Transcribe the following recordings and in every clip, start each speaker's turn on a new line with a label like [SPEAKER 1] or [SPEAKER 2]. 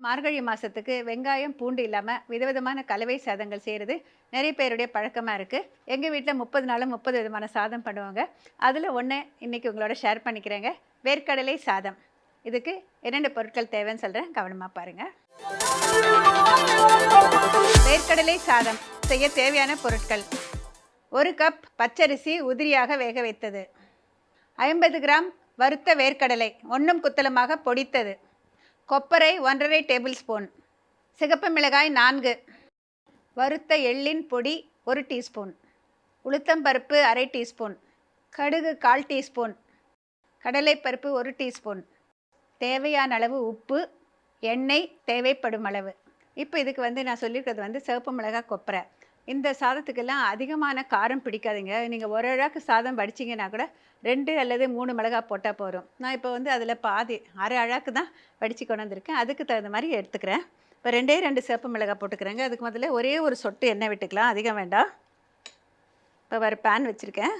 [SPEAKER 1] மார்கழி மாதத்துக்கு வெங்காயம் பூண்டு இல்லாமல் விதவிதமான கலவை சாதங்கள் செய்கிறது நிறைய பேருடைய பழக்கமாக இருக்குது. எங்கள் வீட்டில் 30 நாளும் 30 விதமான சாதம் பண்ணுவாங்க. அதில் ஒன்று இன்றைக்கி உங்களோட ஷேர் பண்ணிக்கிறேங்க. வேர்க்கடலை சாதம். இதுக்கு என்னென்ன பொருட்கள் தேவைன்னு சொல்கிறேன், கவனமாக பாருங்கள். வேர்க்கடலை சாதம் செய்ய தேவையான பொருட்கள்: 1 கப் பச்சரிசி உதிரியாக வேக வைத்தது, 50 கிராம் வறுத்த வேர்க்கடலை ஒன்றும் குத்தலமாக பொடித்தது, கொப்பரை 1½ டேபிள் ஸ்பூன், சிகப்பு மிளகாய் 4, வறுத்த எள்ளின் பொடி 1 டீஸ்பூன், உளுத்தம்பருப்பு அரை டீஸ்பூன், கடுகு 1/4 டீஸ்பூன், கடலைப்பருப்பு 1 டீஸ்பூன், தேவையான அளவு உப்பு, எண்ணெய் தேவைப்படும் அளவு. இப்போ இதுக்கு நான் சொல்லியிருக்கிறது சிவப்பு மிளகாய் கொப்பரை. இந்த சாதத்துக்கெல்லாம் அதிகமான காரம் பிடிக்காதுங்க. நீங்கள் ஒரு அழாக்கு சாதம் வடிச்சிங்கன்னா கூட 2 அல்லது 3 மிளகாய் போட்டால் போதும். நான் இப்போ அதில் பாதி அரை அழாக்கு தான் வடித்து கொண்டு வந்திருக்கேன். அதுக்கு தகுந்த மாதிரி எடுத்துக்கிறேன். இப்போ 2 சிவப்பு மிளகாய் போட்டுக்கிறேங்க. அதுக்கு முதல்ல ஒரே ஒரு சொட்டு எண்ணெய் விட்டுக்கலாம், அதிகம் வேண்டாம். இப்போ வேறு பேன் வச்சுருக்கேன்.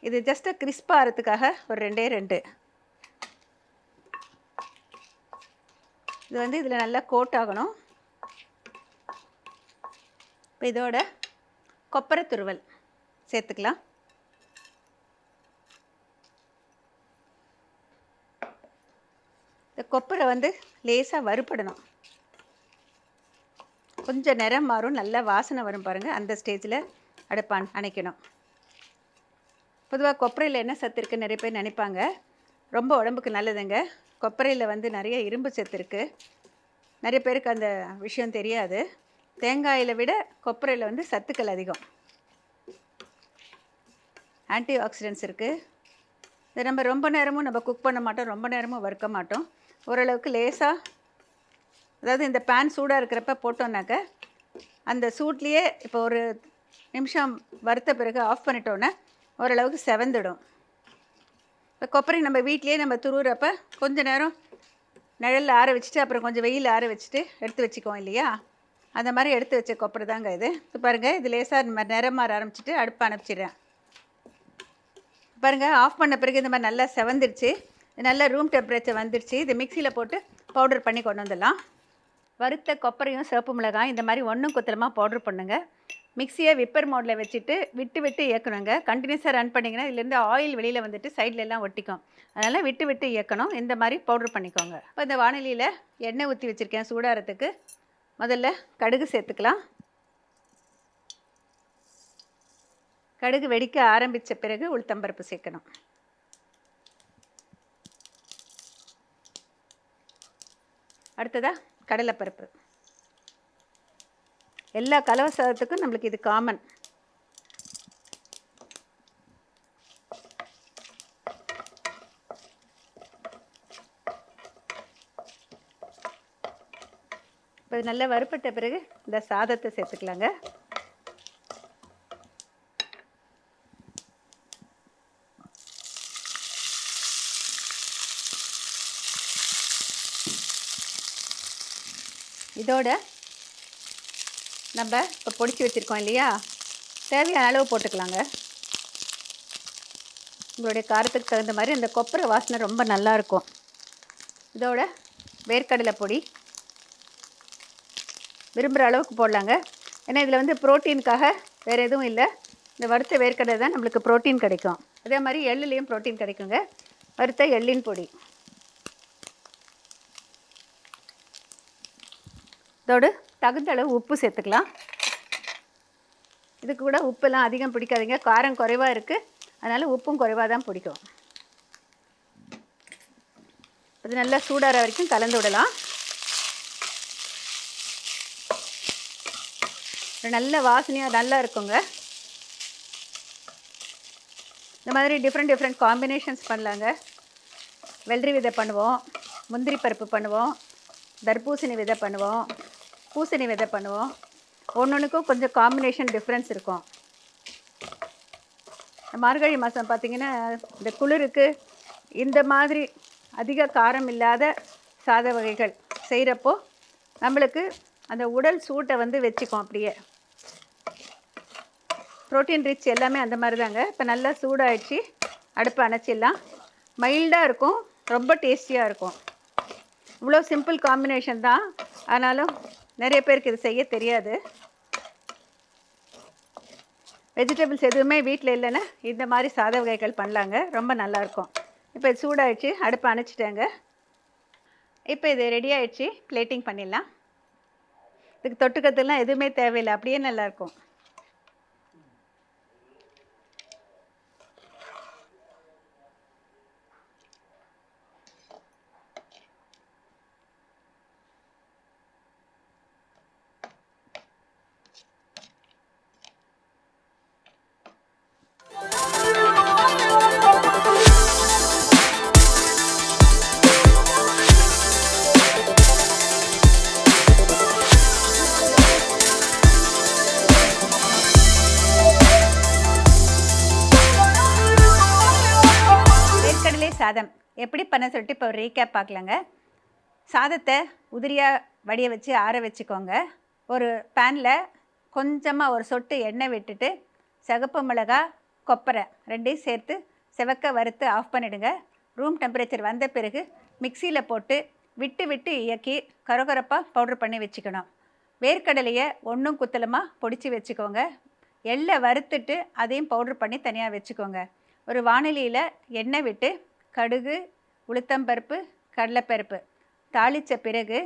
[SPEAKER 1] இது ஜஸ்ட்டு கிறிஸ்பாக ஆகிறதுக்காக ஒரு 2 இது இதில் நல்லா கோட் ஆகணும். இப்போ இதோட கொப்பரை துருவல் சேர்த்துக்கலாம். இந்த கொப்பரை லேசாக வறுப்படணும். கொஞ்சம் நிறம் மாறும், நல்லா வாசனை வரும் பாருங்கள். அந்த ஸ்டேஜில் அடுப்பான் அணைக்கணும். பொதுவாக கொப்பரையில் என்ன சத்து இருக்குன்னு நிறைய பேர் நினைப்பாங்க. ரொம்ப உடம்புக்கு நல்லதுங்க. கொப்பரையில் நிறைய இரும்பு சத்து இருக்குது. நிறைய பேருக்கு அந்த விஷயம் தெரியாது. தேங்காயில் விட கொப்பரையில் சத்துக்கள் அதிகம். ஆன்டி ஆக்சிடென்ட்ஸ் இருக்குது. இதை நம்ம ரொம்ப நேரமும் குக் பண்ண மாட்டோம், ரொம்ப நேரமும் வறுக்க மாட்டோம். ஓரளவுக்கு லேசாக, அதாவது இந்த பேன் சூடாக இருக்கிறப்ப போட்டோன்னாக்க அந்த சூட்லேயே இப்போ ஒரு நிமிஷம் வறுத்த பிறகு ஆஃப் பண்ணிட்டோன்னே ஓரளவுக்கு செவந்துடும். இப்போ கொப்பரை நம்ம வீட்லேயே நம்ம துருவுறப்ப கொஞ்சம் நேரம் நிழலில் ஆற வச்சுட்டு அப்புறம் கொஞ்சம் வெயில் ஆற வச்சுட்டு எடுத்து வச்சுக்குவோம் இல்லையா? அந்த மாதிரி எடுத்து வச்ச கொப்பரை தாங்க இது. இப்போ பாருங்கள், இது லேசாக நிறம் மாற ஆரம்பிச்சிட்டு அடுப்பு அனுப்பிச்சிடுறேன். பாருங்கள், ஆஃப் பண்ண பிறகு இந்த மாதிரி நல்லா செவந்துடுச்சு. நல்லா ரூம் டெம்பரேச்சர் வந்துடுச்சு. இது மிக்சியில் போட்டு பவுடர் பண்ணி கொண்டு வந்துடலாம். வறுத்த கொப்பரையும் சிவப்பு மிளகாய் இந்த மாதிரி ஒன்றும் குத்தலமாக பவுட்ரு பண்ணுங்கள். மிக்சியை விப்பர் மோடில் வச்சுட்டு விட்டு விட்டு இயக்கணுங்க. கண்டினியூஸாக ரன் பண்ணிங்கன்னா இதுலேருந்து ஆயில் வெளியில் சைடில் எல்லாம் ஒட்டிக்கும். அதனால் விட்டு விட்டு இயக்கணும். இந்த மாதிரி பவுட்ரு பண்ணிக்கோங்க. இப்போ இந்த வானிலையில் எண்ணெய் ஊற்றி வச்சுருக்கேன் சூடாகிறதுக்கு. முதல்ல கடுகு சேர்த்துக்கலாம். கடுகு வெடிக்க ஆரம்பித்த பிறகு உளுத்தம்பருப்பு சேர்க்கணும். அடுத்ததாக கடலைப்பருப்பு. எல்லா கலவை சாதத்துக்கும் நம்மளுக்கு இது காமன். இப்போ நல்லா வறுப்பட்ட பிறகு இந்த சாதத்தை சேர்த்துக்கலாங்க. இதோட நம்ம இப்போ பொடிச்சு வச்சுருக்கோம் இல்லையா, தேவையான அளவு போட்டுக்கலாங்க. உங்களுடைய காரத்துக்கு தகுந்த மாதிரி அந்த கொப்பரை வாசனை ரொம்ப நல்லாயிருக்கும். இதோட வேர்க்கடலை பொடி விரும்புகிற அளவுக்கு போடலாங்க. ஏன்னா இதில் ப்ரோட்டீனுக்காக வேறு எதுவும் இல்லை. இந்த வறுத்த வேர்க்கடலை தான் நம்மளுக்கு ப்ரோட்டீன் கிடைக்கும். அதே மாதிரி எள்ளுலேயும் ப்ரோட்டீன் கிடைக்குங்க. வறுத்த எள்ளின் பொடி. இதோடு தகுந்த அளவு உப்பு சேர்த்துக்கலாம். இதுக்கு கூட உப்பெல்லாம் அதிகம் பிடிக்காதீங்க, காரம் குறைவாக இருக்குது, அதனால் உப்பும் குறைவாக தான் பிடிக்கும். அது நல்லா சூடாகிற வரைக்கும் கலந்து விடலாம். நல்ல வாசனையாக நல்லா இருக்குங்க. இந்த மாதிரி டிஃப்ரெண்ட் காம்பினேஷன்ஸ் பண்ணலாங்க. வெள்ளரி விதை பண்ணுவோம், முந்திரி பருப்பு பண்ணுவோம், தர்பூசணி விதை பண்ணுவோம், பூசணி விதை பண்ணுவோம். ஒன்றுக்கும் கொஞ்சம் காம்பினேஷன் டிஃப்ரென்ஸ் இருக்கும். மார்கழி மாதம் பார்த்திங்கன்னா இந்த குளிருக்கு இந்த மாதிரி அதிக காரம் இல்லாத சாத வகைகள் செய்கிறப்போ நம்மளுக்கு அந்த உடல் சூட்டை வச்சுக்கும். அப்படியே ப்ரோட்டீன் ரிச் எல்லாமே அந்த மாதிரி தாங்க. இப்போ நல்லா சூடாகிடுச்சு, அடுப்பு அணைச்சிடலாம். மைல்டாக இருக்கும், ரொம்ப டேஸ்டியாக இருக்கும். இவ்வளோ சிம்பிள் காம்பினேஷன் தான், ஆனாலும் நிறைய பேருக்கு இது செய்ய தெரியாது. வெஜிடபிள்ஸ் எதுவுமே வீட்டில் இல்லைன்னா இந்த மாதிரி சாத வகைகள் பண்ணலாங்க, ரொம்ப நல்லாயிருக்கும். இப்போ இது சூடாகிடுச்சு, அடுப்பை அணைச்சிட்டேங்க. இப்போ இது ரெடி ஆகிடுச்சு, பிளேட்டிங் பண்ணிடலாம். இதுக்கு தொட்டுக்கிறதுலாம் எதுவுமே தேவையில்லை, அப்படியே நல்லாயிருக்கும். சாதம் எப்படி பண்ண சொல்லிட்டு இப்போ ஒரு ரீகேப் பார்க்கலாங்க. சாதத்தை உதிரியாக வடிய வச்சு ஆற வச்சுக்கோங்க. ஒரு பேனில் கொஞ்சமாக ஒரு சொட்டு எண்ணெய் விட்டுட்டு சிகப்பு மிளகா, கொப்பரை ரெண்டையும் சேர்த்து செவக்க வறுத்து ஆஃப் பண்ணிவிடுங்க. ரூம் டெம்பரேச்சர் வந்த பிறகு மிக்சியில் போட்டு விட்டு விட்டு இயக்கி கரகரப்பாக பவுட்ரு பண்ணி வச்சுக்கணும். வேர்க்கடலையை ஒன்றும் குத்தலமாக பொடிச்சு வச்சுக்கோங்க. எள்ளை வறுத்துட்டு அதையும் பவுட்ரு பண்ணி தனியாக வச்சுக்கோங்க. ஒரு வானிலையில் எண்ணெய் விட்டு கடுகு, உளுத்தம்பருப்பு, கடலைப்பருப்பு தாளித்த பிறகு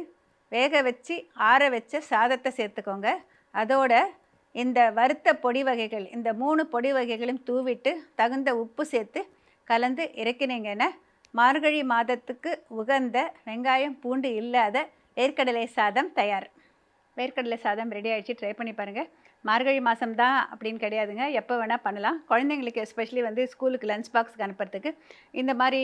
[SPEAKER 1] வேக வச்சு ஆற வச்ச சாதத்தை சேர்த்துக்கோங்க. அதோட இந்த வறுத்த பொடி வகைகள், இந்த 3 பொடி வகைகளையும் தூவிட்டு தகுந்த உப்பு சேர்த்து கலந்து இறக்கினீங்கன்னா மார்கழி மாதத்துக்கு உகந்த வெங்காயம் பூண்டு இல்லாத வேர்க்கடலை சாதம் தயார். வேர்க்கடலை சாதம் ரெடி ஆகிடுச்சு, ட்ரை பண்ணி பாருங்கள். மார்கழி மாதம் தான் அப்படின்னு கிடையாதுங்க, எப்போ வேணால் பண்ணலாம். குழந்தைங்களுக்கு எஸ்பெஷலி வந்து ஸ்கூலுக்கு லஞ்ச் பாக்ஸுக்கு அனுப்புறதுக்கு இந்த மாதிரி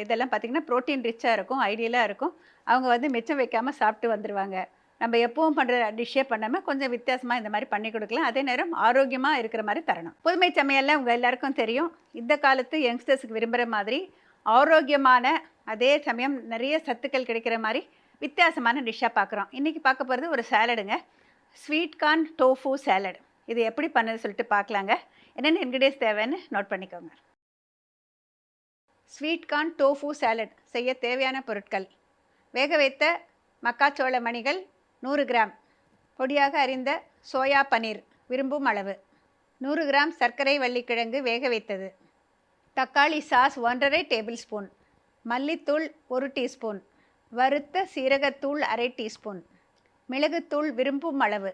[SPEAKER 1] இதெல்லாம் பார்த்திங்கன்னா ப்ரோட்டீன் ரிச்சாக இருக்கும், ஐடியலாக இருக்கும். அவங்க வந்து மிச்சம் வைக்காமல் சாப்பிட்டு வந்துடுவாங்க. நம்ம எப்பவும் பண்ணுற டிஷ்ஷே பண்ணாமல் கொஞ்சம் வித்தியாசமாக இந்த மாதிரி பண்ணி கொடுக்கலாம். அதே நேரம் ஆரோக்கியமாக இருக்கிற மாதிரி தரணும். புதுமை சமையல்லாம் உங்கள் எல்லாருக்கும் தெரியும். இந்த காலத்து யங்ஸ்டர்ஸுக்கு விரும்புகிற மாதிரி ஆரோக்கியமான, அதே சமயம் நிறைய சத்துக்கள் கிடைக்கிற மாதிரி வித்தியாசமான டிஷ்ஷாக பார்க்குறோம். இன்றைக்கி பார்க்க போகிறது ஒரு சாலடுங்க, ஸ்வீட் கார்ன் டோஃபு சாலட். இது எப்படி பண்ணுறது சொல்லிட்டு பார்க்கலாங்க. என்னென்ன இன்க்ரீடியன்ஸ் தேவைன்னு நோட் பண்ணிக்கோங்க. ஸ்வீட் கார்ன் டோஃபு சாலட் செய்ய தேவையான பொருட்கள்: வேக வைத்த மக்காச்சோள மணிகள் 100 கிராம், பொடியாக அரிந்த சோயா பன்னீர் விரும்பும் அளவு, 100 கிராம் சர்க்கரை வள்ளிக்கிழங்கு வேக வைத்தது, தக்காளி சாஸ் 1½ டேபிள் ஸ்பூன், மல்லித்தூள் 1 டீஸ்பூன், வறுத்த சீரகத்தூள் 1/2 டீஸ்பூன், மிளகுத்தூள் விரும்பும் அளவு,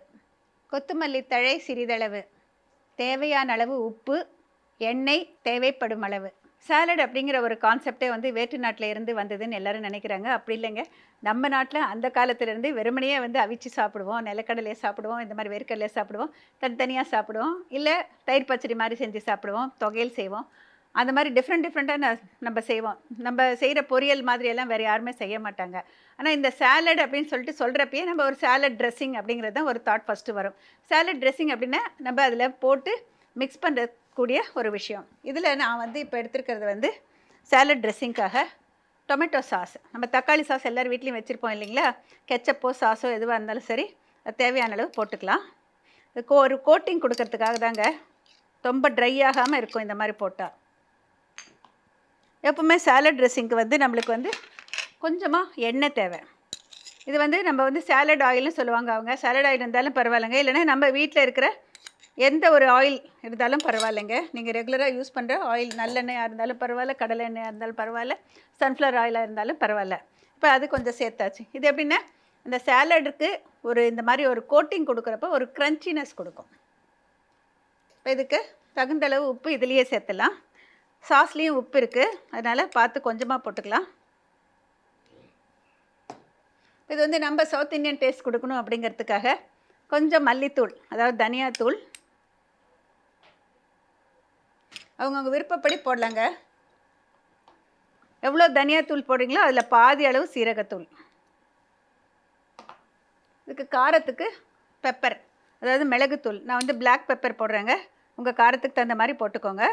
[SPEAKER 1] கொத்தமல்லி தழை சிறிதளவு, தேவையான அளவு உப்பு, எண்ணெய் தேவைப்படும் அளவு. சாலட் அப்படிங்கிற ஒரு கான்செப்டே வந்து வேற்று நாட்டில் இருந்து வந்ததுன்னு எல்லோரும் நினைக்கிறாங்க. அப்படி இல்லைங்க, நம்ம நாட்டில் அந்த காலத்துலேருந்து வெறுமனையே வந்து அவிச்சு சாப்பிடுவோம், நிலக்கடலையை சாப்பிடுவோம், இந்த மாதிரி வேர்க்கடலையை சாப்பிடுவோம், தனித்தனியாக சாப்பிடுவோம், இல்லை தயிர் பச்சடி மாதிரி செஞ்சு சாப்பிடுவோம், தொகையல் செய்வோம். அந்த மாதிரி டிஃப்ரெண்ட்டாக நம்ம செய்வோம். நம்ம செய்கிற பொரியல் மாதிரியெல்லாம் வேறு யாருமே செய்ய மாட்டாங்க. ஆனால் இந்த சாலட் அப்படின்னு சொல்லிட்டு சொல்கிறப்பயே நம்ம ஒரு சாலட் ட்ரெஸ்ஸிங் அப்படிங்கிறது தான் ஒரு தாட் ஃபஸ்ட்டு வரும். சாலட் ட்ரெஸ்ஸிங் அப்படின்னா நம்ம அதில் போட்டு மிக்ஸ் பண்ணக்கூடிய ஒரு விஷயம். இதில் நான் வந்து இப்போ எடுத்துருக்கிறது வந்து சாலட் ட்ரெஸ்ஸிங்காக டொமேட்டோ சாஸ். நம்ம தக்காளி சாஸ் எல்லோரும் வீட்லேயும் வச்சுருப்போம் இல்லைங்களா, கெச்சப்போ சாஸோ எதுவாக இருந்தாலும் சரி, அது தேவையான அளவு போட்டுக்கலாம். இது ஒரு கோட்டிங் கொடுக்கறதுக்காக தாங்க, ரொம்ப ட்ரை ஆகாமல் இருக்கும் இந்த மாதிரி போட்டால். எப்பவுமே சாலட் ட்ரெஸ்ஸிங்க்கு வந்து நம்மளுக்கு வந்து கொஞ்சமாக எண்ணெய் தேவை. இது வந்து நம்ம வந்து சாலட் ஆயில்னு சொல்லுவாங்க. அவங்க சாலட் ஆயில் இருந்தாலும் பரவாயில்லைங்க, இல்லைனா நம்ம வீட்டில் இருக்கிற எந்த ஒரு ஆயில் இருந்தாலும் பரவாயில்லைங்க. நீங்கள் ரெகுலராக யூஸ் பண்ணுற ஆயில், நல்லெண்ணெயாக இருந்தாலும் பரவாயில்ல, கடலை எண்ணெயாக இருந்தாலும் பரவாயில்ல, சன்ஃப்ளவர் ஆயிலாக இருந்தாலும் பரவாயில்ல. இப்போ அது கொஞ்சம் சேர்த்தாச்சு. இது எப்படின்னா இந்த சாலடுக்கு ஒரு இந்த மாதிரி ஒரு கோட்டிங் கொடுக்குறப்ப ஒரு க்ரன்ச்சினஸ் கொடுக்கும். இப்போ இதுக்கு தகுந்தளவு உப்பு இதுலேயே சேர்த்துலாம். சாஸ்லேயும் உப்பு இருக்குது, அதனால் பார்த்து கொஞ்சமாக போட்டுக்கலாம். இது வந்து நம்ம சவுத் இந்தியன் டேஸ்ட் கொடுக்கணும் அப்படிங்கிறதுக்காக கொஞ்சம் மல்லித்தூள், அதாவது தனியாத்தூள், அவங்கவுங்க விருப்பப்படி போடலாங்க. எவ்வளோ தனியாத்தூள் போடுறீங்களோ அதில் பாதி அளவு சீரகத்தூள். இதுக்கு காரத்துக்கு பெப்பர், அதாவது மிளகுத்தூள். நான் வந்து பிளாக் பெப்பர் போடுறேங்க, உங்கள் காரத்துக்கு தகுந்த மாதிரி போட்டுக்கோங்க.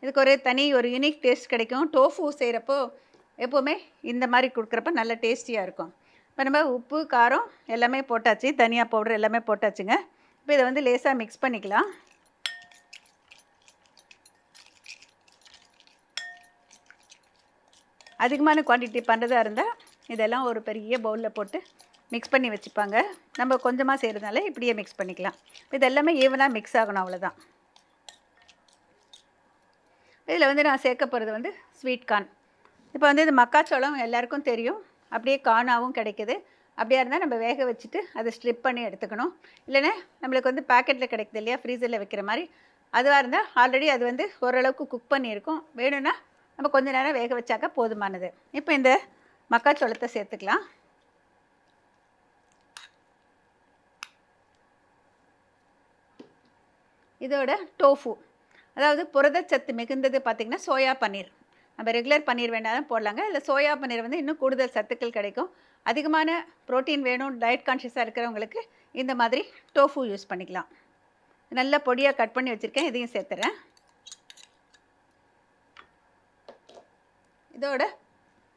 [SPEAKER 1] இதுக்கு ஒரு தனி ஒரு யூனிக் டேஸ்ட் கிடைக்கும். டோஃபு செய்கிறப்போ எப்போவுமே இந்த மாதிரி கொடுக்குறப்ப நல்ல டேஸ்டியாக இருக்கும். இப்போ நம்ம உப்பு, காரம் எல்லாமே போட்டாச்சு, தனியா பவுடர் எல்லாமே போட்டாச்சுங்க. இப்போ இதை வந்து லேசாக மிக்ஸ் பண்ணிக்கலாம். அதிகமான குவான்டிட்டி பண்ணுறதா இருந்தால் இதெல்லாம் ஒரு பெரிய பவுலில் போட்டு மிக்ஸ் பண்ணி வச்சுப்பாங்க. நம்ம கொஞ்சமாக செய்கிறதுனால இப்படியே மிக்ஸ் பண்ணிக்கலாம். இது எல்லாமே ஈவனாக மிக்ஸ் ஆகணும், அவ்வளோதான். இதில் வந்து நான் சேர்க்க போகிறது வந்து ஸ்வீட் கார்ன். இப்போ வந்து இது மக்காச்சோளம் எல்லாருக்கும் தெரியும், அப்படியே கார்னாகவும் கிடைக்குது. அப்படியா இருந்தால் நம்ம வேக வச்சுட்டு அதை ஸ்ட்ரிப் பண்ணி எடுத்துக்கணும். இல்லைன்னா நம்மளுக்கு வந்து பேக்கெட்டில் கிடைக்குது இல்லையா, ஃப்ரீசரில் வைக்கிற மாதிரி, அதுவாக இருந்தால் ஆல்ரெடி அது வந்து ஓரளவுக்கு குக் பண்ணியிருக்கும். வேணும்னா நம்ம கொஞ்சம் நேரம் வேக வச்சாக்க போதுமானது. இப்போ இந்த மக்காச்சோளத்தை சேர்த்துக்கலாம். இதோட டோஃபு, அதாவது புரதச்சத்து மிகுந்தது பார்த்திங்கன்னா சோயா பன்னீர். நம்ம ரெகுலர் பன்னீர் வேணாலும் போடலாங்க. இல்லை சோயா பன்னீர் வந்து இன்னும் கூடுதல் சத்துக்கள் கிடைக்கும். அதிகமான ப்ரோட்டீன் வேணும், டயட் கான்ஷியஸாக இருக்கிறவங்களுக்கு இந்த மாதிரி டோஃபு யூஸ் பண்ணிக்கலாம். நல்ல பொடியாக கட் பண்ணி வச்சுருக்கேன், இதையும் சேர்த்துறேன். இதோட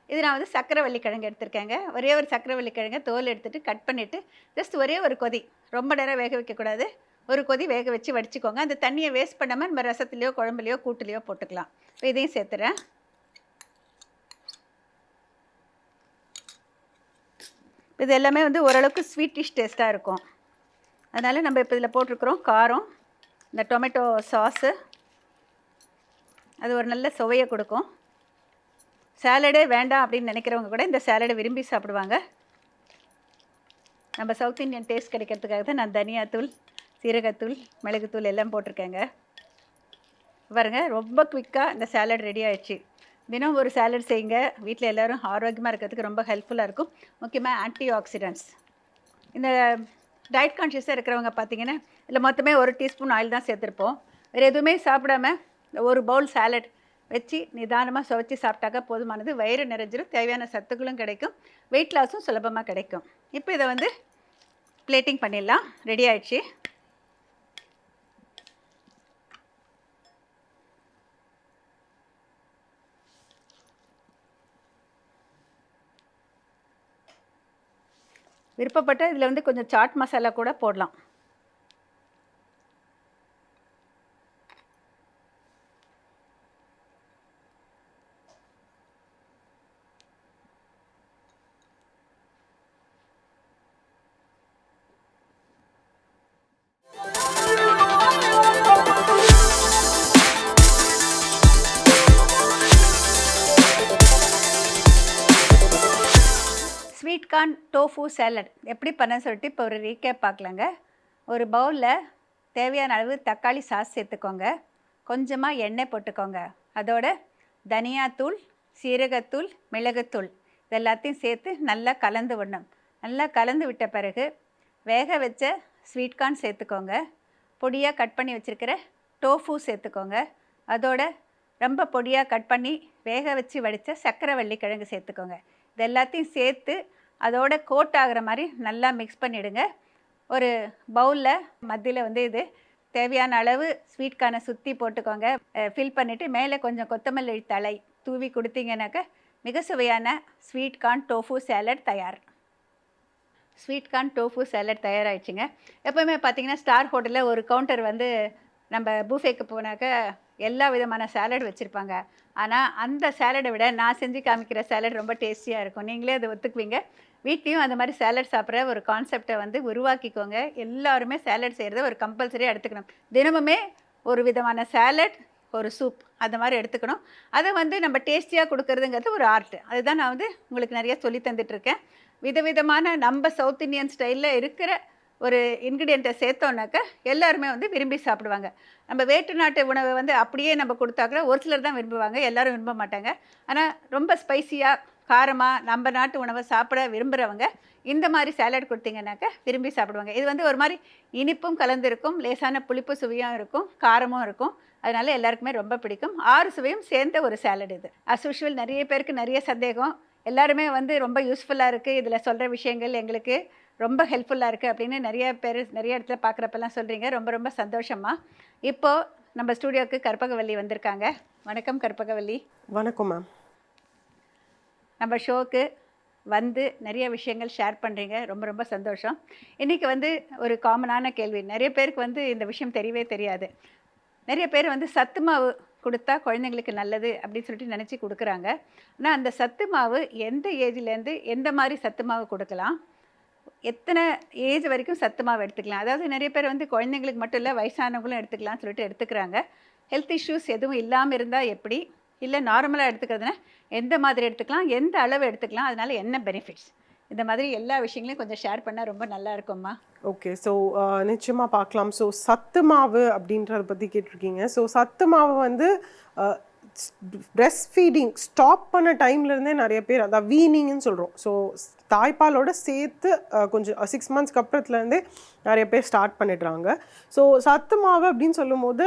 [SPEAKER 1] இது நான் வந்து சக்கரவள்ளி கிழங்கு எடுத்திருக்கேங்க. ஒரே ஒரு சக்கரவள்ளி கிழங்கை தோல் எடுத்துகிட்டு கட் பண்ணிவிட்டு ஜஸ்ட் ஒரே ஒரு கொதி, ரொம்ப நேரம் வேக வைக்கக்கூடாது, ஒரு கொதி வேக வச்சு வடிச்சிக்கோங்க. அந்த தண்ணியை வேஸ்ட் பண்ணாமல் நம்ம ரசத்துலேயோ குழம்புலையோ கூட்டுலையோ போட்டுக்கலாம். இப்போ இதையும் சேர்த்துறேன். இது எல்லாமே வந்து ஓரளவுக்கு ஸ்வீட்டிஷ் டேஸ்ட்டாக இருக்கும். அதனால் நம்ம இப்போ இதில் போட்டிருக்கிறோம் காரம், இந்த டொமேட்டோ சாஸு, அது ஒரு நல்ல சுவையை கொடுக்கும். சாலடே வேண்டாம் அப்படின்னு நினைக்கிறவங்க கூட இந்த சாலடை விரும்பி சாப்பிடுவாங்க. நம்ம சவுத் இந்தியன் டேஸ்ட் கிடைக்கிறதுக்காக தான் நான் தனியாத்தூள், சீரகத்தூள், மிளகுத்தூள் எல்லாம் போட்டிருக்கேங்க. பாருங்கள், ரொம்ப குவிக்காக இந்த சாலட் ரெடி ஆகிடுச்சு. தினம் ஒரு சாலட் செய்யுங்க, வீட்டில் எல்லோரும் ஆரோக்கியமாக இருக்கிறதுக்கு ரொம்ப ஹெல்ப்ஃபுல்லாக இருக்கும். முக்கியமாக ஆன்டி ஆக்சிடென்ட்ஸ். இந்த டயட் கான்ஷியஸாக இருக்கிறவங்க பார்த்திங்கன்னா இதில் மொத்தமே 1 டீஸ்பூன் ஆயில் தான் சேர்த்துருப்போம். வேறு எதுவுமே சாப்பிடாம ஒரு பவுல் சாலட் வச்சு நிதானமாக சுவைச்சி சாப்பிட்டாக்க போதுமானது. வயிறு நிறைஞ்சிரும், தேவையான சத்துக்களும் கிடைக்கும், வெயிட் லாஸும் சுலபமாக கிடைக்கும். இப்போ இதை வந்து பிளேட்டிங் பண்ணிடலாம். ரெடி ஆயிடுச்சு. விருப்பப்பட்ட இதில் வந்து கொஞ்சம் சாட் மசாலா கூட போடலாம். ஸ்வீட் கார்ன் டோஃபு சாலட் எப்படி பண்ணன்னு சொல்லிட்டு இப்போ ஒரு ரீகேப் பார்க்கலாங்க. ஒரு பவுலில் தேவையான அளவு தக்காளி சாஸ் சேர்த்துக்கோங்க, கொஞ்சமாக எண்ணெய் போட்டுக்கோங்க, அதோட தனியாத்தூள், சீரகத்தூள், மிளகுத்தூள் இது எல்லாத்தையும் சேர்த்து நல்லா கலந்து விடணும். நல்லா கலந்து விட்ட பிறகு வேக வச்ச ஸ்வீட் கார்ன் சேர்த்துக்கோங்க, பொடியாக கட் பண்ணி வச்சுருக்கிற டோஃபு சேர்த்துக்கோங்க, அதோட ரொம்ப பொடியாக கட் பண்ணி வேக வச்சு வடித்த சக்கரவள்ளி கிழங்கு சேர்த்துக்கோங்க. இது எல்லாத்தையும் சேர்த்து அதோட கோட் ஆகிற மாதிரி நல்லா மிக்ஸ் பண்ணிவிடுங்க. ஒரு பவுலில் மத்தியில் வந்து இது தேவையான அளவு ஸ்வீட் கார்னை சுற்றி போட்டுக்கோங்க. ஃபில் பண்ணிவிட்டு மேலே கொஞ்சம் கொத்தமல்லி தழை தூவி கொடுத்தீங்கன்னாக்க மிக சுவையான ஸ்வீட் கார்ன் டோஃபு சாலட் தயார். ஸ்வீட் கார்ன் டோஃபு சாலட் தயாராகிடுச்சுங்க. எப்போவுமே பார்த்திங்கன்னா ஸ்டார் ஹோட்டலில் ஒரு கவுண்டர் வந்து நம்ம பூஃபேக்கு போனாக்க எல்லா விதமான சாலட் வச்சுருப்பாங்க. ஆனால் அந்த சாலடை விட நான் செஞ்சு காமிக்கிற சாலட் ரொம்ப டேஸ்டியாக இருக்கும். நீங்களே அதை ஒத்துக்குவீங்க. வீட்லேயும் அந்த மாதிரி சாலட் சாப்பிட்ற ஒரு கான்செப்டை வந்து உருவாக்கிக்கோங்க. எல்லாருமே சாலட் செய்கிறத ஒரு கம்பல்சரியாக எடுத்துக்கணும். தினமுமே ஒரு விதமான சாலட், ஒரு சூப் அந்த மாதிரி எடுத்துக்கணும். அதை வந்து நம்ம டேஸ்டியாக கொடுக்குறதுங்கிறது ஒரு ஆர்ட். அதுதான் நான் வந்து உங்களுக்கு நிறைய சொல்லி தந்துட்டுருக்கேன். விதவிதமான நம்ம சவுத் இந்தியன் ஸ்டைலில் இருக்கிற ஒரு இன்க்ரீடியண்ட்டை சேர்த்தோன்னாக்க எல்லாருமே வந்து விரும்பி சாப்பிடுவாங்க. நம்ம வேற்று நாட்டு உணவை வந்து அப்படியே நம்ம கொடுத்தாக்க ஒரு சிலர் தான் விரும்புவாங்க, எல்லோரும் விரும்ப மாட்டாங்க. ஆனால் ரொம்ப ஸ்பைசியாக காரமாக நம்ம நாட்டு உணவை சாப்பிட விரும்புகிறவங்க இந்த மாதிரி சாலட் கொடுத்தீங்கன்னாக்க விரும்பி சாப்பிடுவாங்க. இது வந்து ஒரு மாதிரி இனிப்பும் கலந்துருக்கும், லேசான புளிப்பு சுவையும் இருக்கும், காரமும் இருக்கும். அதனால் எல்லாருக்குமே ரொம்ப பிடிக்கும். 6 சுவையும் சேர்ந்த ஒரு சாலட் இது. அஸ் யூஷுவல் நிறைய பேருக்கு நிறைய சந்தேகம், எல்லாருமே வந்து ரொம்ப யூஸ்ஃபுல்லாக இருக்குது, இதில் சொல்கிற விஷயங்கள் எங்களுக்கு ரொம்ப ஹெல்ப்ஃபுல்லாக இருக்குது அப்படின்னு நிறைய பேர் நிறைய இடத்துல பார்க்குறப்பெல்லாம் சொல்கிறீங்க. ரொம்ப ரொம்ப சந்தோஷமா. இப்போது நம்ம ஸ்டூடியோவுக்கு கற்பகவல்லி வந்திருக்காங்க. வணக்கம் கற்பகவல்லி.
[SPEAKER 2] வணக்கம் மேம்.
[SPEAKER 1] நம்ம ஷோக்கு வந்து நிறைய விஷயங்கள் ஷேர் பண்ணுறீங்க, ரொம்ப ரொம்ப சந்தோஷம். இன்றைக்கி வந்து ஒரு காமனான கேள்வி, நிறைய பேருக்கு வந்து இந்த விஷயம் தெரியவே தெரியாது. நிறைய பேர் வந்து சத்து மாவு கொடுத்தா குழந்தைங்களுக்கு நல்லது அப்படின்னு சொல்லிட்டு நினச்சி கொடுக்குறாங்க. ஆனால் அந்த சத்து மாவு எந்த ஏஜ்லேருந்து எந்த மாதிரி சத்து மாவு கொடுக்கலாம், எத்தனை ஏஜ் வரைக்கும் சத்து மாவு எடுத்துக்கலாம்? அதாவது நிறைய பேர் வந்து குழந்தைங்களுக்கு மட்டும் இல்லை, வயசானவங்களும் எடுத்துக்கலாம்னு சொல்லிட்டு எடுத்துக்கிறாங்க. ஹெல்த் இஷ்யூஸ் எதுவும் இல்லாமல் இருந்தால் எப்படி, இல்லை நார்மலாக எடுத்துக்கிறதுனா எந்த மாதிரி எடுத்துக்கலாம், எந்த அளவு எடுத்துக்கலாம், அதனால என்ன பெனிஃபிட்ஸ், இந்த மாதிரி எல்லா விஷயங்களையும் கொஞ்சம் ஷேர் பண்ணால் ரொம்ப நல்லா இருக்கும்மா.
[SPEAKER 2] ஓகே. ஸோ நிச்சயமாக பார்க்கலாம். ஸோ சத்து மாவு அப்படின்றத பற்றி கேட்டிருக்கீங்க. ஸோ சத்து மாவு வந்து பிரெஸ்ட் ஃபீடிங் ஸ்டாப் பண்ண டைம்லேருந்தே நிறைய பேர் அதான் வீனிங்னு சொல்கிறோம். ஸோ தாய்ப்பாலோட சேர்த்து கொஞ்சம் 6 மந்த்ஸ்க்கு அப்புறத்துலேருந்தே நிறைய பேர் ஸ்டார்ட் பண்ணிடுறாங்க. ஸோ சத்து மாவு அப்படின்னு சொல்லும்போது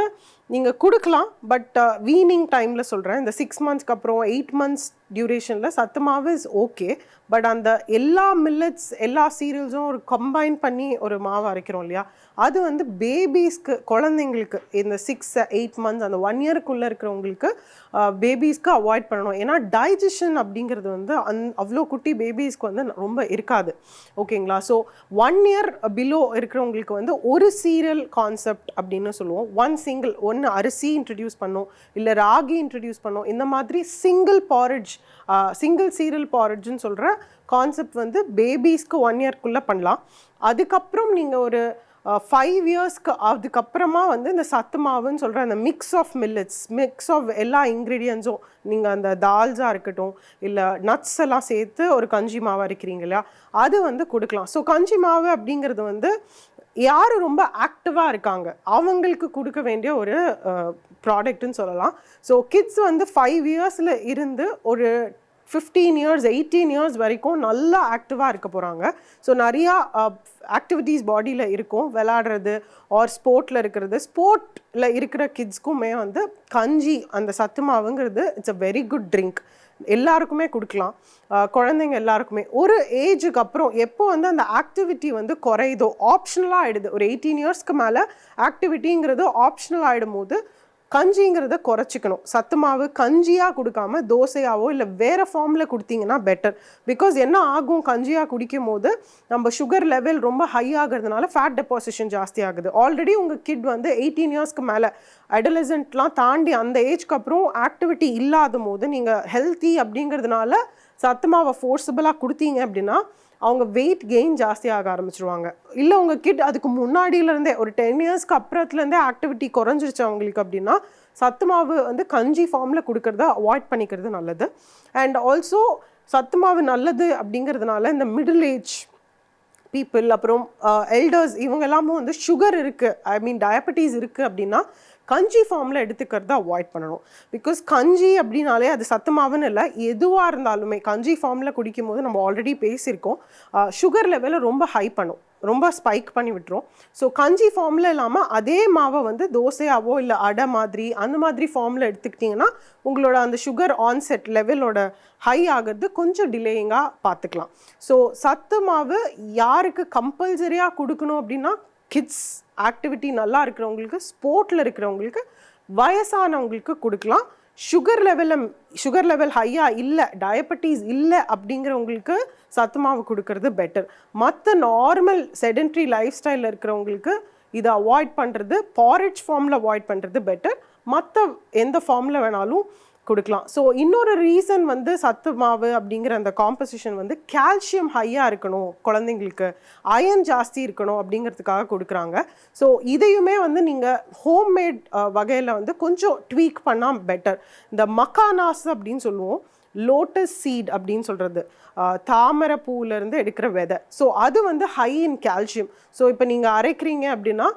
[SPEAKER 2] நீங்கள் கொடுக்கலாம், பட் வீனிங் டைமில் சொல்கிறேன். இந்த 6 மந்த்ஸ்க்கு அப்புறம் 8 மந்த்ஸ் டியூரேஷனில் சத்து மாவு இஸ் ஓகே. பட் அந்த எல்லா மில்லட்ஸ் எல்லா சீரியல்ஸும் ஒரு கம்பைன் பண்ணி ஒரு மாவு அரைக்கிறோம் இல்லையா, அது வந்து பேபிஸ்க்கு குழந்தைங்களுக்கு இந்த 6-8 மந்த்ஸ் அந்த 1 இயருக்குள்ளே இருக்கிறவங்களுக்கு பேபிஸ்க்கு அவாய்ட் பண்ணணும். ஏன்னா டைஜஷன் அப்படிங்கிறது வந்து அவ்வளோ குட்டி பேபிஸ்க்கு வந்து ரொம்ப இருக்காது. ஓகேங்களா? ஸோ 1 இயர் பிலோ இருக்கிறவங்களுக்கு வந்து ஒரு சீரியல் கான்செப்ட் அப்படின்னு சொல்லுவோம். ஒன்று அரிசி இன்ட்ரடியூஸ் பண்ணோம், இல்லை ராகி இன்ட்ரடியூஸ் பண்ணோம். இந்த மாதிரி சிங்கிள் சீரியல் பாரேஜ்னு சொல்கிற கான்செப்ட் வந்து பேபிஸ்க்கு 1 இயர்க்குள்ளே பண்ணலாம். அதுக்கப்புறம் நீங்கள் ஒரு 5 இயர்ஸ்க்கு அதுக்கப்புறமா வந்து இந்த சத்து மாவுன்னு சொல்கிற அந்த மிக்ஸ் ஆஃப் எல்லா இன்க்ரீடியன்ஸும் நீங்கள் அந்த தால்ஸாக இருக்கட்டும், இல்லை நட்ஸ் எல்லாம் சேர்த்து ஒரு கஞ்சி மாவு அரைக்கிறீங்க இல்லையா, அது வந்து கொடுக்கலாம். ஸோ கஞ்சி மாவு அப்படிங்கிறது வந்து யார் ரொம்ப ஆக்டிவாக இருக்காங்க அவங்களுக்கு கொடுக்க வேண்டிய ஒரு ப்ராடக்ட்னு சொல்லலாம். ஸோ கிட்ஸ் வந்து 5 இயர்ஸில் இருந்து ஒரு 15 இயர்ஸ் 18 இயர்ஸ் வரைக்கும் நல்லா ஆக்டிவாக இருக்க போகிறாங்க. ஸோ நிறையா ஆக்டிவிட்டீஸ் பாடியில் இருக்கும், விளையாடுறது ஆர் ஸ்போர்ட்டில் இருக்கிறது. ஸ்போர்ட்டில் இருக்கிற கிட்ஸ்க்குமே வந்து கஞ்சி அந்த சத்து மாவுங்கிறது it's a very good drink. எல்லாருக்குமே கொடுக்கலாம், குழந்தைங்க எல்லாருக்குமே. ஒரு ஏஜுக்கு அப்புறம் எப்போ வந்து அந்த ஆக்டிவிட்டி வந்து குறையுதோ, ஆப்ஷனலாக ஆகிடுது, ஒரு 18 இயர்ஸ்க்கு மேலே ஆக்டிவிட்டிங்கிறது ஆப்ஷனல் ஆகிடும் போது கஞ்சிங்கிறத குறைச்சிக்கணும். சத்து மாவு கஞ்சியாக கொடுக்காம தோசையாவோ இல்லை வேறு ஃபார்மில் கொடுத்தீங்கன்னா பெட்டர். பிகாஸ் என்ன ஆகும், கஞ்சியாக குடிக்கும் போது நம்ம சுகர் லெவல் ரொம்ப ஹை ஆகிறதுனால ஃபேட் டெபாசிஷன் ஜாஸ்தி ஆகுது. ஆல்ரெடி உங்கள் கிட் வந்து 18 இயர்ஸ்க்கு மேலே அடலசன்ட்லாம் தாண்டி அந்த ஏஜ்க்கு அப்புறம் ஆக்டிவிட்டி இல்லாத போது நீங்கள் ஹெல்த்தி அப்படிங்கிறதுனால சத்து மாவை ஃபோர்ஸபிளாக கொடுத்தீங்க அப்படின்னா அவங்க வெயிட் கெயின் ஜாஸ்தியாக ஆரம்பிச்சிருவாங்க. இல்லை உங்கள் கிட் அதுக்கு முன்னாடியிலேருந்தே ஒரு 10 இயர்ஸ்க்கு அப்புறத்துலேருந்தே ஆக்டிவிட்டி குறைஞ்சிருச்சு அவங்களுக்கு அப்படின்னா சத்து மாவு வந்து கஞ்சி ஃபார்மில் கொடுக்கறத அவாய்ட் பண்ணிக்கிறது நல்லது. அண்ட் ஆல்சோ சத்து மாவு நல்லது அப்படிங்கிறதுனால இந்த மிடில் ஏஜ் பீப்புள் அப்புறம் எல்டர்ஸ் இவங்க எல்லாமும் வந்து சுகர் இருக்குது, டயபெட்டிஸ் இருக்குது அப்படின்னா கஞ்சி ஃபார்மில் எடுத்துக்கிறத அவாய்ட் பண்ணணும். பிகாஸ் கஞ்சி அப்படின்னாலே அது சத்து மாவுன்னு இல்லை, எதுவாக இருந்தாலுமே கஞ்சி ஃபார்மில் குடிக்கும் போது நம்ம ஆல்ரெடி பேசியிருக்கோம், சுகர் லெவலை ரொம்ப ஹை பண்ணும், ரொம்ப ஸ்பைக் பண்ணி விட்டுரும். ஸோ கஞ்சி ஃபார்மில் இல்லாமல் அதே மாவை வந்து தோசையாவோ இல்லை அடை மாதிரி அந்த மாதிரி ஃபார்மில் எடுத்துக்கிட்டிங்கன்னா உங்களோட அந்த சுகர் ஆன்செட் லெவலோட ஹை ஆகிறது கொஞ்சம் டிலேயிங்காக பார்த்துக்கலாம். ஸோ சத்து மாவு யாருக்கு கம்பல்சரியாக கொடுக்கணும் அப்படின்னா கிட்ஸ் ஆக்டிவிட்டி நல்லா இருக்கிறவங்களுக்கு, ஸ்போர்ட்டில் இருக்கிறவங்களுக்கு, வயசானவங்களுக்கு கொடுக்கலாம். சுகர் லெவல் ஹையாக இல்லை, டயபெட்டிஸ் இல்லை அப்படிங்கிறவங்களுக்கு சத்து மாவு கொடுக்கறது பெட்டர். மற்ற நார்மல் செடென்ட்ரி லைஃப் ஸ்டைலில் இருக்கிறவங்களுக்கு இதை அவாய்ட் பண்ணுறது, பாரேஜ் ஃபார்மில் அவாய்ட் பண்ணுறது பெட்டர். மற்ற எந்த ஃபார்மில் வேணாலும் கொடுக்கலாம். ஸோ இன்னொரு ரீசன் வந்து சத்து மாவு அப்படிங்கிற அந்த காம்போசிஷன் வந்து கால்சியம் ஹையாக இருக்கணும், குழந்தைங்களுக்கு அயன் ஜாஸ்தி இருக்கணும் அப்படிங்கிறதுக்காக கொடுக்குறாங்க. ஸோ இதையுமே வந்து நீங்கள் ஹோம்மேட் வகையில் வந்து கொஞ்சம் ட்வீக் பண்ணால் பெட்டர். இந்த மக்கானாஸ் அப்படின்னு சொல்லுவோம், லோட்டஸ் சீட் அப்படின்னு சொல்கிறது, தாமரை பூவிலேருந்து எடுக்கிற விதை. ஸோ அது வந்து ஹை இன் கால்சியம். ஸோ இப்போ நீங்கள் அரைக்கிறீங்க அப்படின்னா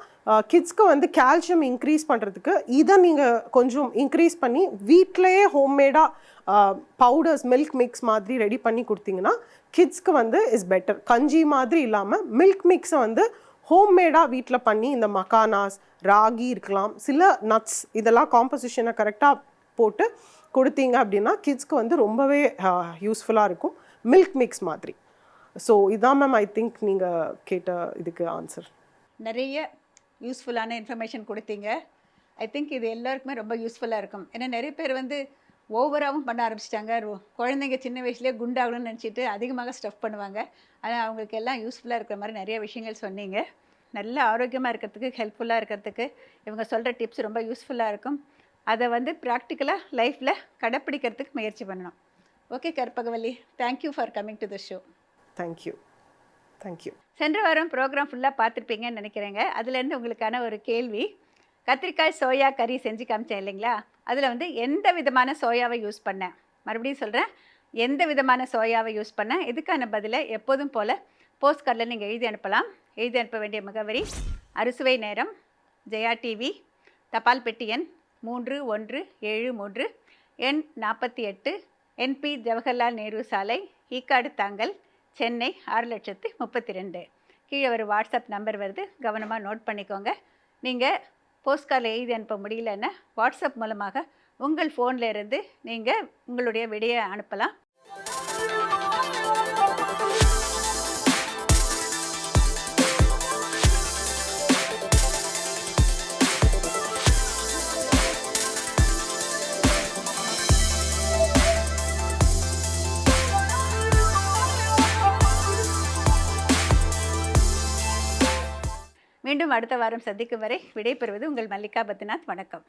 [SPEAKER 2] கிட்ஸ்க்கு வந்து கால்சியம் இன்க்ரீஸ் பண்ணுறதுக்கு இதை நீங்கள் கொஞ்சம் இன்க்ரீஸ் பண்ணி வீட்டிலையே ஹோம்மேடாக பவுடர்ஸ் மில்க் மிக்ஸ் மாதிரி ரெடி பண்ணி கொடுத்தீங்கன்னா கிட்ஸ்க்கு வந்து இஸ் பெட்டர். கஞ்சி மாதிரி இல்லாமல் மில்க் மிக்ஸை வந்து ஹோம்மேடாக வீட்டில் பண்ணி இந்த மக்கானாஸ், ராகி இருக்கலாம், சில நட்ஸ் இதெல்லாம் காம்போசிஷனை கரெக்டாக போட்டு கொடுத்தீங்க அப்படின்னா கிட்ஸ்க்கு வந்து ரொம்பவே யூஸ்ஃபுல்லாக இருக்கும், மில்க் மிக்ஸ் மாதிரி. ஸோ இதான் மேம் ஐ திங்க் நீங்கள் கேட்ட இதுக்கு ஆன்சர்.
[SPEAKER 1] நிறைய யூஸ்ஃபுல்லான இன்ஃபர்மேஷன் கொடுத்தீங்க. ஐ திங்க் இது எல்லாருக்குமே ரொம்ப யூஸ்ஃபுல்லாக இருக்கும். ஏன்னா நிறைய பேர் வந்து ஓவராகவும் பண்ண ஆரம்பிச்சிட்டாங்க. குழந்தைங்க சின்ன வயசுலேயே குண்டாகணும்னு நினச்சிட்டு அதிகமாக ஸ்டஃப் பண்ணுவாங்க. ஆனால் அவங்களுக்கு எல்லாம் யூஸ்ஃபுல்லாக இருக்கிற மாதிரி நிறைய விஷயங்கள் சொன்னீங்க. நல்ல ஆரோக்கியமாக இருக்கிறதுக்கு, ஹெல்ப்ஃபுல்லாக இருக்கிறதுக்கு இவங்க சொல்கிற டிப்ஸ் ரொம்ப யூஸ்ஃபுல்லாக இருக்கும். அதை வந்து ப்ராக்டிக்கலாக லைஃப்பில் கடைப்பிடிக்கிறதுக்கு முயற்சி பண்ணணும். Okay Karpagavalli, thank you for coming to the show.
[SPEAKER 2] Thank you. Thank you.
[SPEAKER 1] சென்ற வாரம் ப்ரோக்ராம் ஃபுல்லாக பார்த்துருப்பீங்கன்னு நினைக்கிறேங்க. அதுலேருந்து உங்களுக்கான ஒரு கேள்வி, கத்திரிக்காய் சோயா கறி செஞ்சு காமிச்சேன் இல்லைங்களா, அதில் வந்து எந்த விதமான சோயாவை யூஸ் பண்ணேன், மறுபடியும் சொல்கிறேன், எந்த விதமான சோயாவை யூஸ் பண்ணேன், இதுக்கான பதிலை எப்போதும் போல் போஸ்ட் கார்டில் நீங்கள் எழுதி அனுப்பலாம். எழுதி அனுப்ப வேண்டிய முகவரி அறுசுவை நேரம், ஜெயா டிவி, தபால் பெட்டி எண் 3173, எண் 48, NP ஜவஹர்லால் நேரு சாலை, ஈக்காடு தாங்கல், சென்னை 6,32,000. கீழே ஒரு வாட்ஸ்அப் நம்பர் வருது, கவனமாக நோட் பண்ணிக்கோங்க. நீங்கள் போஸ்ட் கார்டில் எழுதி அனுப்ப முடியலன்னா வாட்ஸ்அப் மூலமாக உங்கள் ஃபோனில் இருந்து நீங்கள் உங்களுடைய விடையை அனுப்பலாம். மீண்டும் அடுத்த வாரம் சந்திக்கும் வரை விடைபெறுவது உங்கள் மல்லிகா பத்நாத். வணக்கம்.